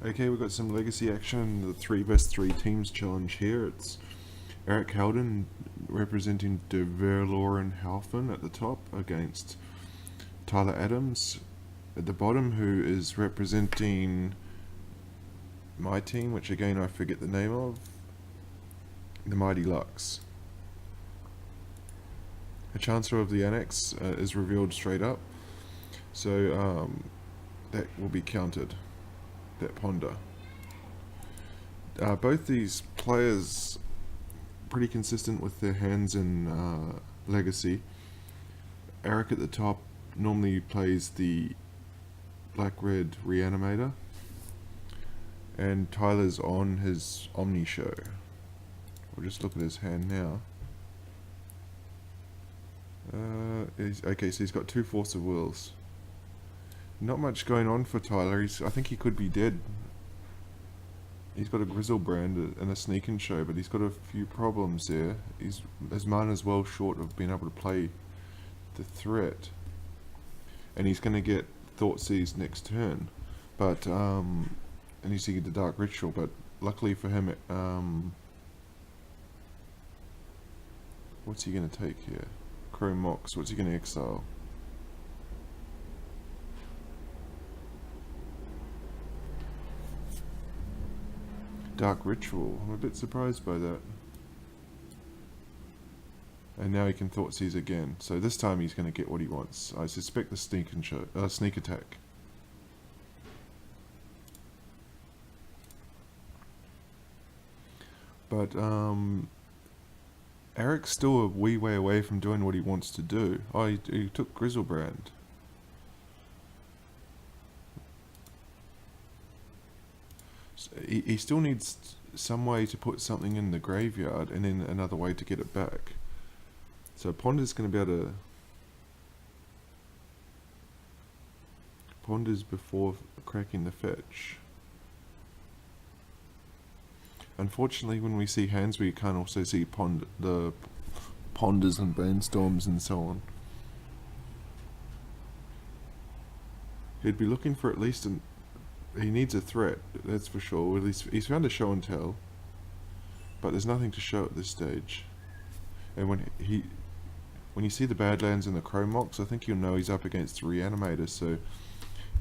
Okay, we've got some legacy action. The 3 vs 3 teams challenge here. It's Aric Halden representing De Verloor and Halfen at the top against Tyler Adams at the bottom, who is representing my team, which again I forget the name of, the Mighty Lux. The Chancellor of the Annex is revealed straight up, so that will be counted, that ponder. Both these players pretty consistent with their hands in Legacy. Aric at the top normally plays the black-red Reanimator, and Tyler's on his Omni Show. We'll just look at his hand now. Okay, so he's got 2 Force of Wills. Not much going on for Tyler. I think he could be dead. He's got a Grizzlebrand and a Sneak and Show, but he's got a few problems there. His mana's well short of being able to play the threat, and he's going to get Thoughtseize next turn. But and he's going to get the Dark Ritual. But luckily for him, what's he going to take here? Chrome Mox. What's he going to exile? Dark Ritual. I'm a bit surprised by that. And now he can Thoughtseize again. So this time he's going to get what he wants. I suspect the Sneak Attack. But Aric's still a wee way away from doing what he wants to do. Oh, he took Grizzlebrand. He still needs some way to put something in the graveyard, and then another way to get it back. So Ponder's going to be able to... Ponders before cracking the fetch. Unfortunately, when we see hands, we can't also see the Ponders and Brainstorms and so on. He'd be looking for at least an... He needs a threat, that's for sure. At least he's found a show and tell, but there's nothing to show at this stage. And when you see the Badlands and the Chrome Mox, I think you'll know he's up against the Reanimator. So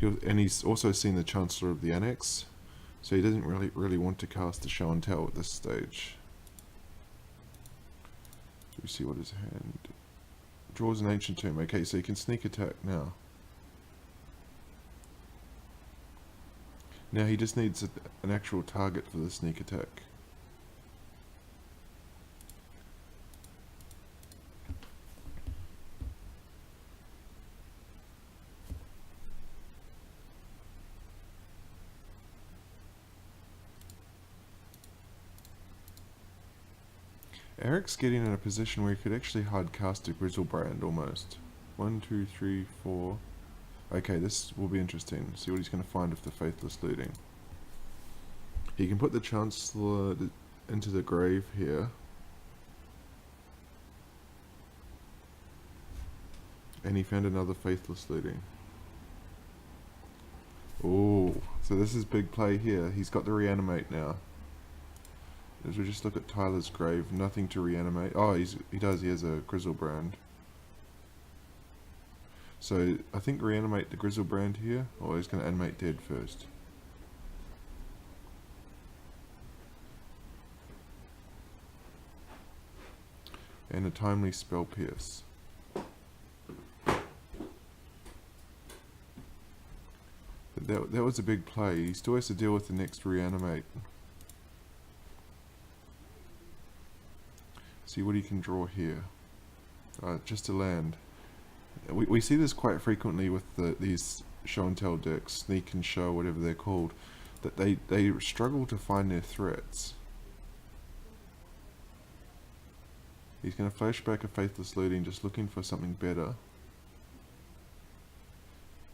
and he's also seen the Chancellor of the Annex, so he doesn't really want to cast the show and tell at this stage. So we see what his hand draws. An Ancient Tomb. Okay, so he can Sneak Attack now. Now he just needs an actual target for the Sneak Attack. Aric's getting in a position where he could actually hard cast a Grizzlebrand almost. 1, 2, 3, 4... Okay, this will be interesting. See what he's going to find with the Faithless Looting. He can put the Chancellor into the grave here. And he found another Faithless Looting. Oh, so this is big play here. He's got the Reanimate now. As we just look at Tyler's grave, nothing to reanimate. Oh, he does. He has a Grizzlebrand. So I think reanimate the Grizzlebrand here, or he's going to animate dead first. And a timely Spell Pierce. But that was a big play. He still has to deal with the next reanimate. See what he can draw here. Just a land. We see this quite frequently with these show and tell decks, Sneak and Show, whatever they're called, that they struggle to find their threats. He's going to flashback a Faithless Looting, just looking for something better.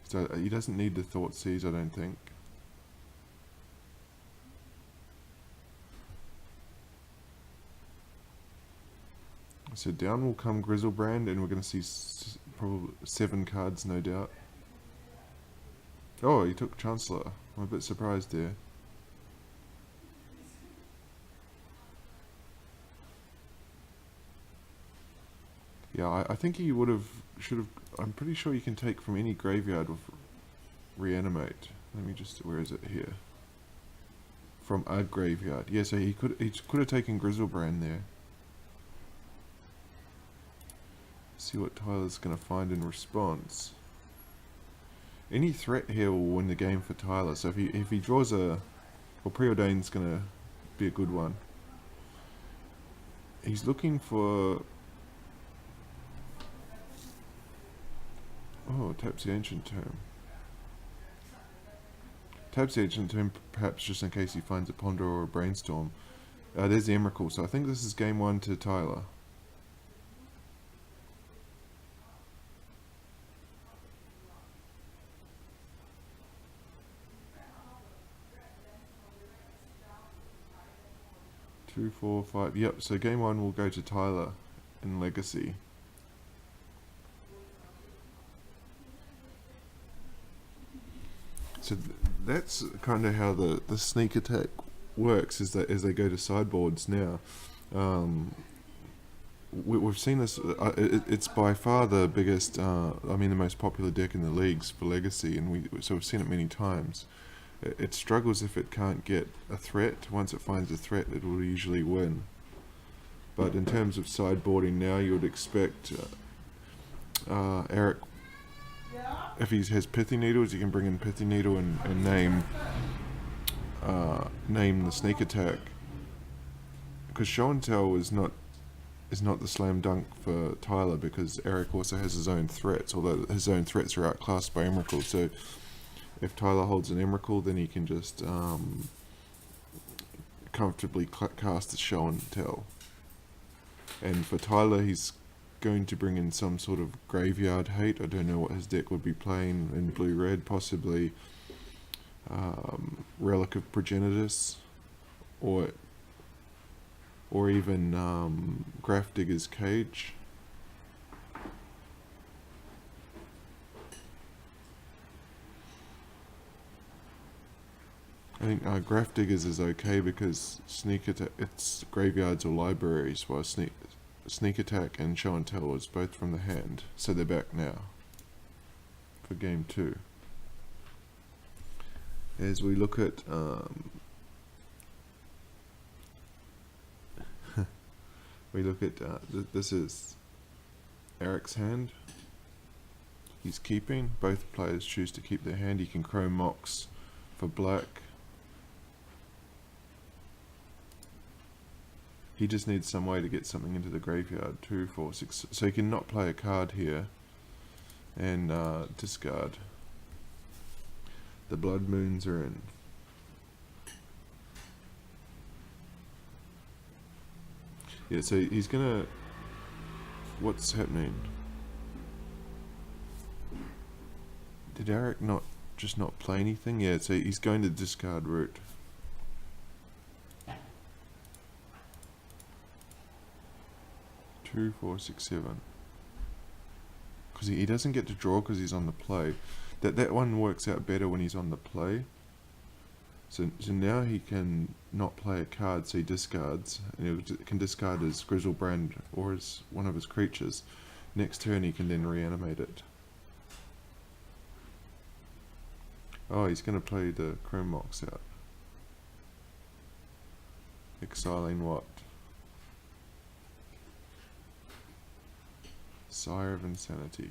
So he doesn't need the Thoughtseize, I don't think. So down will come Grizzlebrand, and we're going to see probably 7 cards, no doubt. Oh, he took Chancellor. I'm a bit surprised there. Yeah, I think he should have. I'm pretty sure you can take from any graveyard with reanimate. Let me just. Where is it here? From a graveyard. Yeah, so he could have taken Grizzlebrand there. See what Tyler's gonna find in response. Any threat here will win the game for Tyler. So if he draws a, well, Preordain's gonna be a good one. He's looking for. Oh, taps the Ancient Tomb. Taps the Ancient Tomb, perhaps just in case he finds a Ponder or a Brainstorm. There's the Emrakul, so I think this is game 1 to Tyler. Two, 4, 5. Yep, so game 1 will go to Tyler in Legacy. So that's kind of how the sneak attack works, is that as they go to sideboards now. We've seen this, it's by far the biggest, the most popular deck in the leagues for Legacy, and we've seen it many times. It struggles if it can't get a threat. Once it finds a threat, it will usually win. But in terms of sideboarding now, you would expect Aric, if he has Pithy Needles, he can bring in Pithy Needle and name the sneak attack. Because Show and Tell is not the slam dunk for Tyler, because Aric also has his own threats, although his own threats are outclassed by Emrakul. So if Tyler holds an Emrakul, then he can just comfortably cast the Show and Tell. And for Tyler, he's going to bring in some sort of graveyard hate. I don't know what his deck would be playing in blue-red, possibly Relic of Progenitus, or even Grafdigger's Cage. I think Grafdiggers is okay because sneak attack, it's graveyards or libraries, while sneak attack and Show and Tell is both from the hand, so they're back now for game 2. As we look at this is Aric's hand. He's keeping. Both players choose to keep their hand. He can Chrome Mox for black. He just needs some way to get something into the graveyard. 2, 4, 6. So he can not play a card here and discard. The Blood Moons are in. Yeah, so he's gonna. What's happening? Did Aric not play anything? Yeah, so he's going to discard route. Two, 4, 6, 7. Because he doesn't get to draw because he's on the play. That one works out better when he's on the play. So now he can not play a card, so he discards, and he can discard his Grizzlebrand or as one of his creatures. Next turn he can then reanimate it. Oh, he's going to play the Chrome Mox out. Exiling what? Sire of Insanity.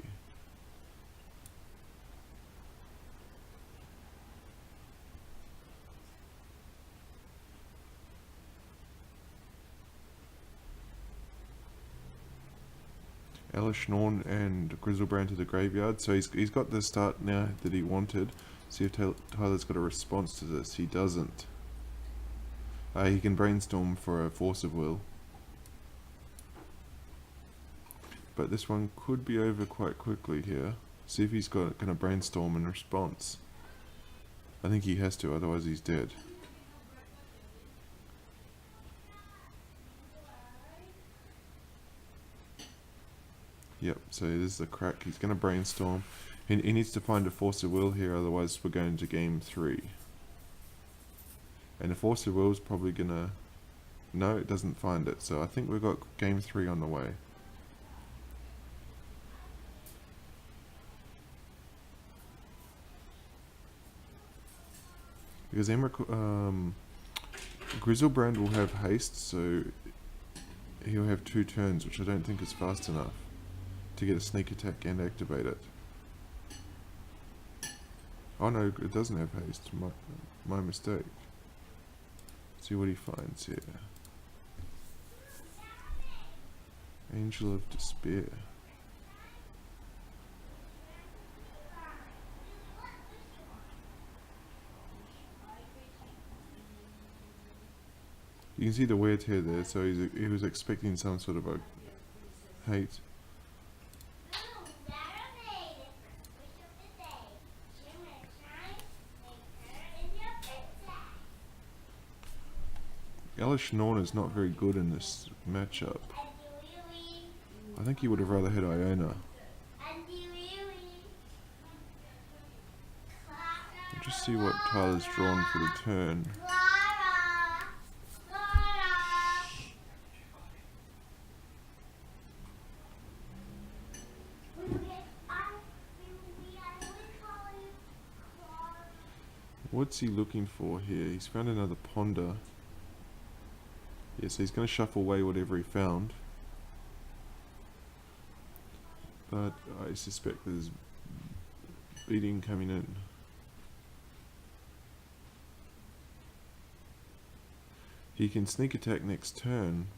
Elish Norn and Grizzlebrand to the graveyard. So he's got the start now that he wanted. See if Tyler's got a response to this. He doesn't. He can Brainstorm for a Force of Will. But this one could be over quite quickly here. See if he's going to Brainstorm in response. I think he has to, otherwise he's dead. Yep, so this is the crack. He's going to Brainstorm. He needs to find a Force of Will here, otherwise we're going to game 3. And the Force of Will is probably going to... No, it doesn't find it. So I think we've got game 3 on the way. Because Grizzlebrand will have haste, so he'll have 2 turns, which I don't think is fast enough to get a sneak attack and activate it. Oh no, it doesn't have haste. My mistake. See what he finds here. Angel of Despair. You can see the wear tear there, so he was expecting some sort of a hate. Elish Norn is not very good in this matchup. I think he would have rather had Iona. We'll just see what Tyler's drawn for the turn. What's he looking for here? He's found another ponder. Yeah, so he's going to shuffle away whatever he found. But I suspect there's beating coming in. He can sneak attack next turn.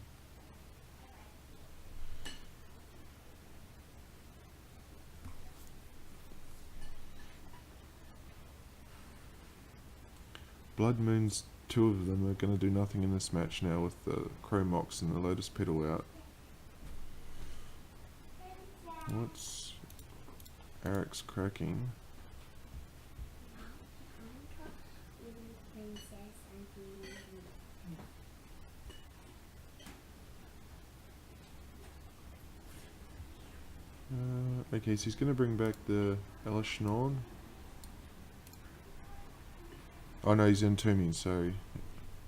Blood Moons, 2 of them are going to do nothing in this match now with the Chromox and the Lotus Petal out. What's Aric's cracking? Okay, so he's going to bring back the Elish Norn. Oh no, he's entombing, sorry.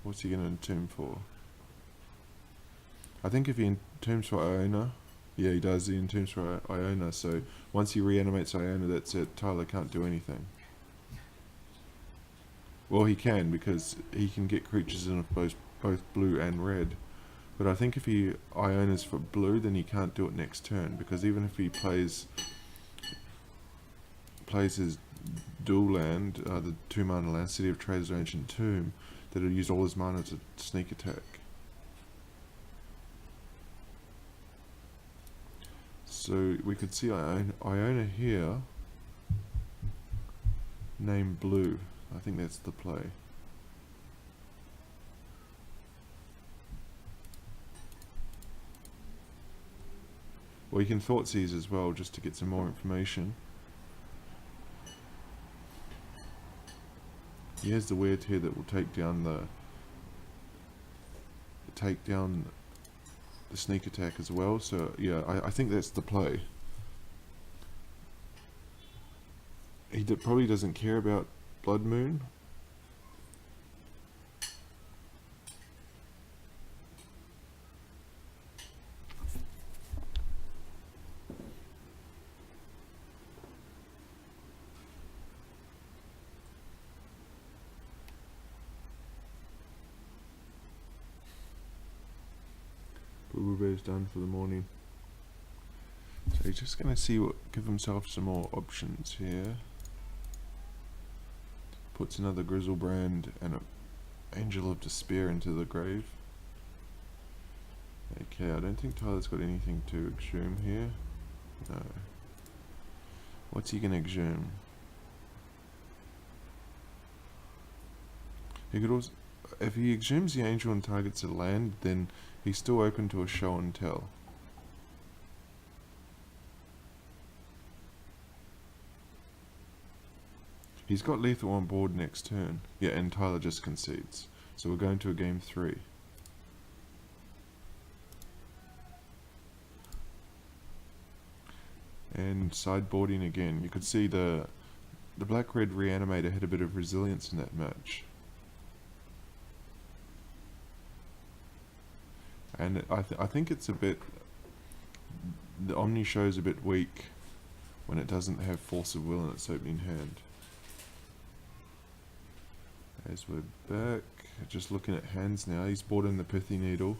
What's he going to entomb for? I think if he entombs for Iona, yeah he does, he entombs for Iona, so once he reanimates Iona, that's it, Tyler can't do anything. Well, he can, because he can get creatures in of both blue and red. But I think if he Ionas for blue, then he can't do it next turn, because even if he plays his dual land, the 2 mana land, City of Traders or Ancient Tomb, that'll use all his mana to sneak attack. So we could see Iona here, named blue. I think that's the play. Well, you can Thoughtseize as well, just to get some more information. He has the weird here that will take down the sneak attack as well. So yeah, I think that's the play. He probably doesn't care about Blood Moon. Boo-Boo Bear's done for the morning. So he's just going to give himself some more options here. Puts another Grizzlebrand and an Angel of Despair into the grave. Okay, I don't think Tyler's got anything to exhume here. No. What's he going to exhume? He could also, if he exhumes the Angel and targets a land, then he's still open to a show and tell. He's got lethal on board next turn. Yeah, and Tyler just concedes. So we're going to a game 3. And sideboarding again. You could see the black-red reanimator had a bit of resilience in that match. And I think it's a bit... The Omni show's a bit weak when it doesn't have Force of Will in its opening hand. As we're back, just looking at hands now. He's brought in the Pithy Needle.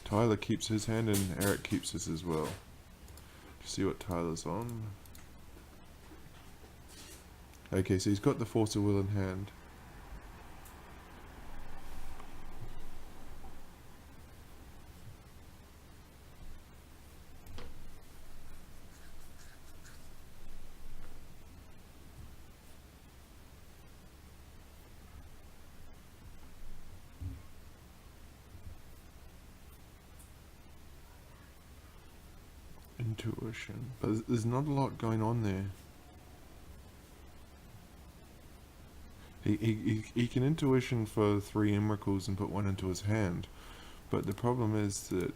Tyler keeps his hand and Aric keeps his as well. See what Tyler's on. Okay, so he's got the Force of Will in hand. Intuition, but there's not a lot going on there. He can intuition for 3 Emrakuls and put 1 into his hand, but the problem is that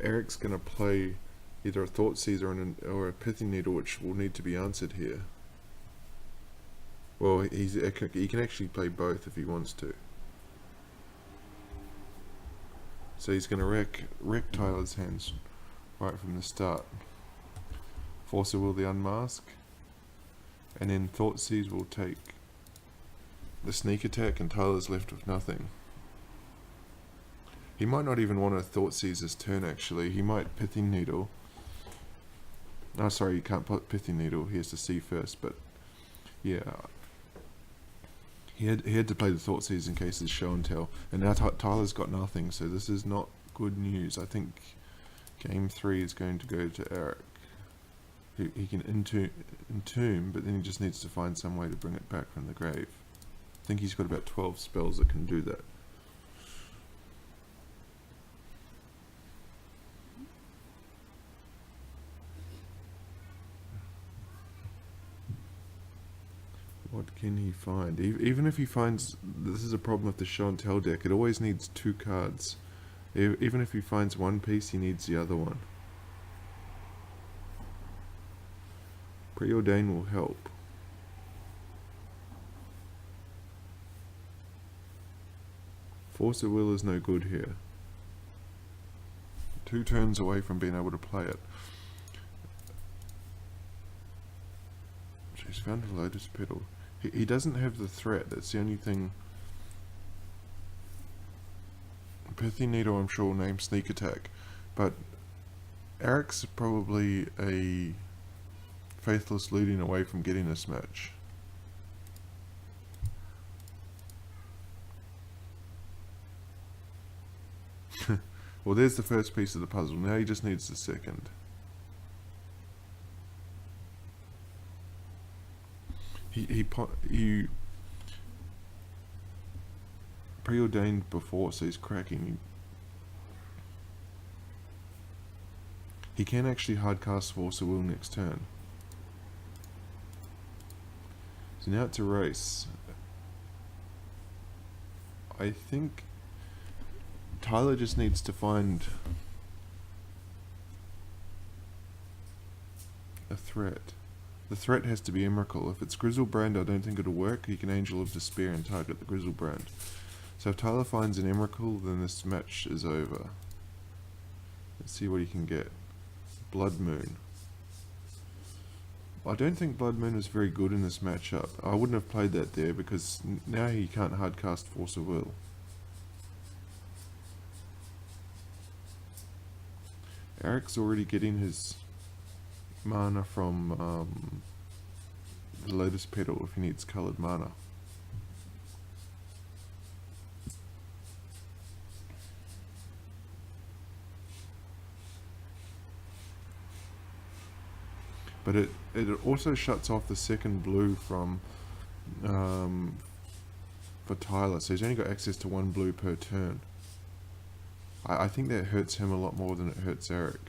Aric's going to play either a Thought Seizer or a Pithy Needle, which will need to be answered here. Well, he can actually play both if he wants to. So he's going to wreck Tyler's hands right from the start. Force of Will the Unmask. And then Thoughtseize will take the sneak attack and Tyler's left with nothing. He might not even want to Thoughtseize his turn actually. He might Pithy Needle. No, sorry, he can't put Pithy Needle. He has to see first, but yeah. He had to play the Thoughtseize in case it's show and tell. And now Tyler's got nothing, so this is not good news. I think game 3 is going to go to Aric. He can entomb, but then he just needs to find some way to bring it back from the grave. I think he's got about 12 spells that can do that. What can he find? Even if he finds... This is a problem with the show and tell deck. It always needs 2 cards. Even if he finds one piece, he needs the other one. Preordain will help. Force of Will is no good here. 2 turns away from being able to play it. He's found a Lotus Petal. He doesn't have the threat, that's the only thing. Pithy Needle I'm sure will name Sneak Attack, but Aric's probably a Faithless Looting away from getting this match. Well, there's the first piece of the puzzle. Now he just needs the second. He preordained before, so he's cracking. He can actually hardcast Force of Will next turn. So now it's a race. I think Tyler just needs to find a threat. The threat has to be Emrakul. If it's Grizzlebrand, I don't think it'll work. He can Angel of Despair and target the Grizzlebrand. So if Tyler finds an Emrakul, then this match is over. Let's see what he can get. Blood Moon. I don't think Blood Moon is very good in this matchup. I wouldn't have played that there because now he can't hardcast Force of Will. Aric's already getting his mana from the Lotus Petal if he needs coloured mana. But it also shuts off the second blue from for Tyler, so he's only got access to 1 blue per turn. I think that hurts him a lot more than it hurts Aric.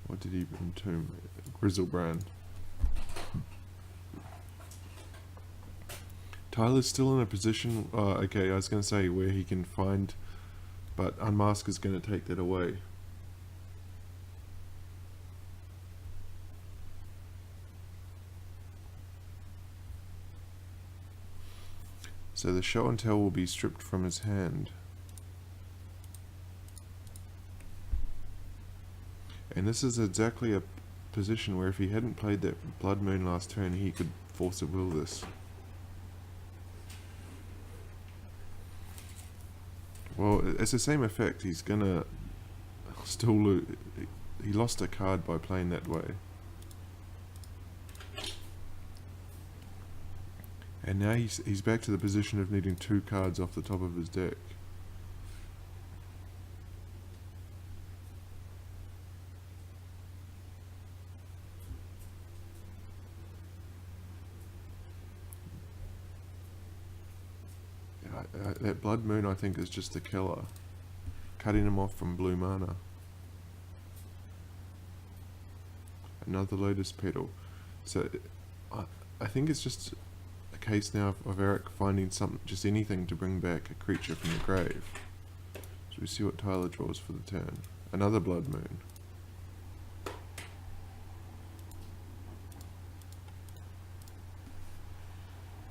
What did he entomb? Grizzlebrand. Tyler's still in a position, okay, I was going to say where he can find, but Unmask is going to take that away. So the show and tell will be stripped from his hand. And this is exactly a position where if he hadn't played that Blood Moon last turn, he could force a will this. Well, it's the same effect. He's gonna still lose. He lost a card by playing that way. And now he's back to the position of needing 2 cards off the top of his deck. That Blood Moon, I think, is just the killer. Cutting him off from blue mana. Another Lotus Petal. So, I think it's just a case now of Aric finding just anything to bring back a creature from the grave. So we see what Tyler draws for the turn. Another Blood Moon.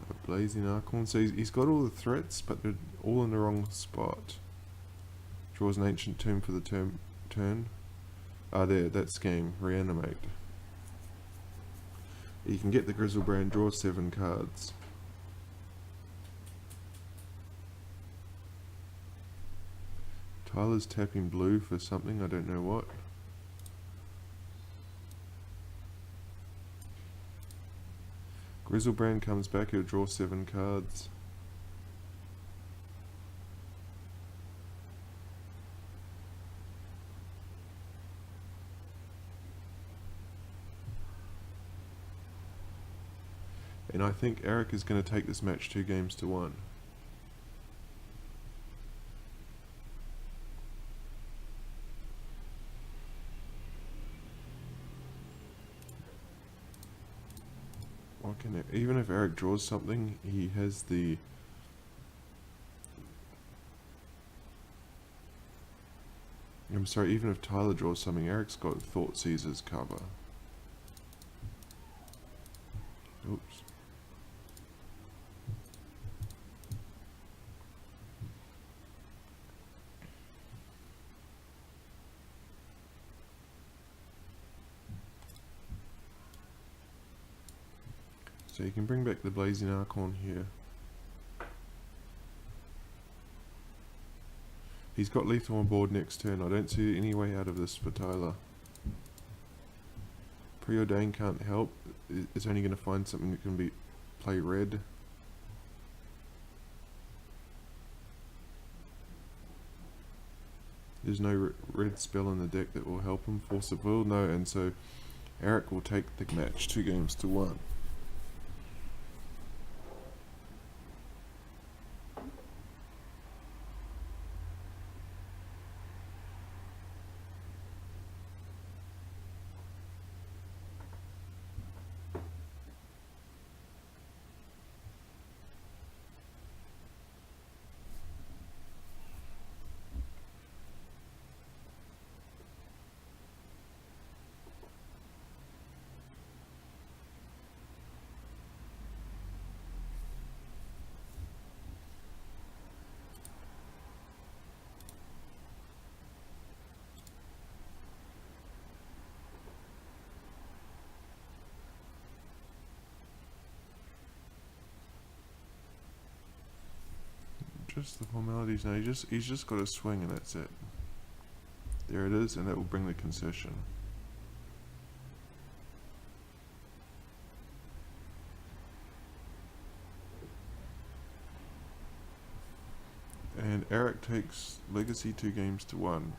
A Blazing Archon. So he's got all the threats, but they're all in the wrong spot. Draws an Ancient Tomb for the turn. There, that's game. Reanimate. You can get the Grizzlebrand, draw 7 cards. Tyler's tapping blue for something, I don't know what. Grizzlebrand comes back, he'll draw 7 cards. And I think Aric is going to take this match 2-1. Even if Aric draws something, he has the... I'm sorry, even if Tyler draws something, Aric's got Thoughtseizer's cover. Oops. So you can bring back the Blazing Archon here. He's got lethal on board next turn. I don't see any way out of this for Tyler. Preordain can't help. It's only going to find something that can play red. There's no red spell in the deck that will help him. Force of Will, no, and so Aric will take the match 2-1. Just the formalities now. He's just got to swing and that's it. There it is, and that will bring the concession. And Aric takes Legacy 2-1.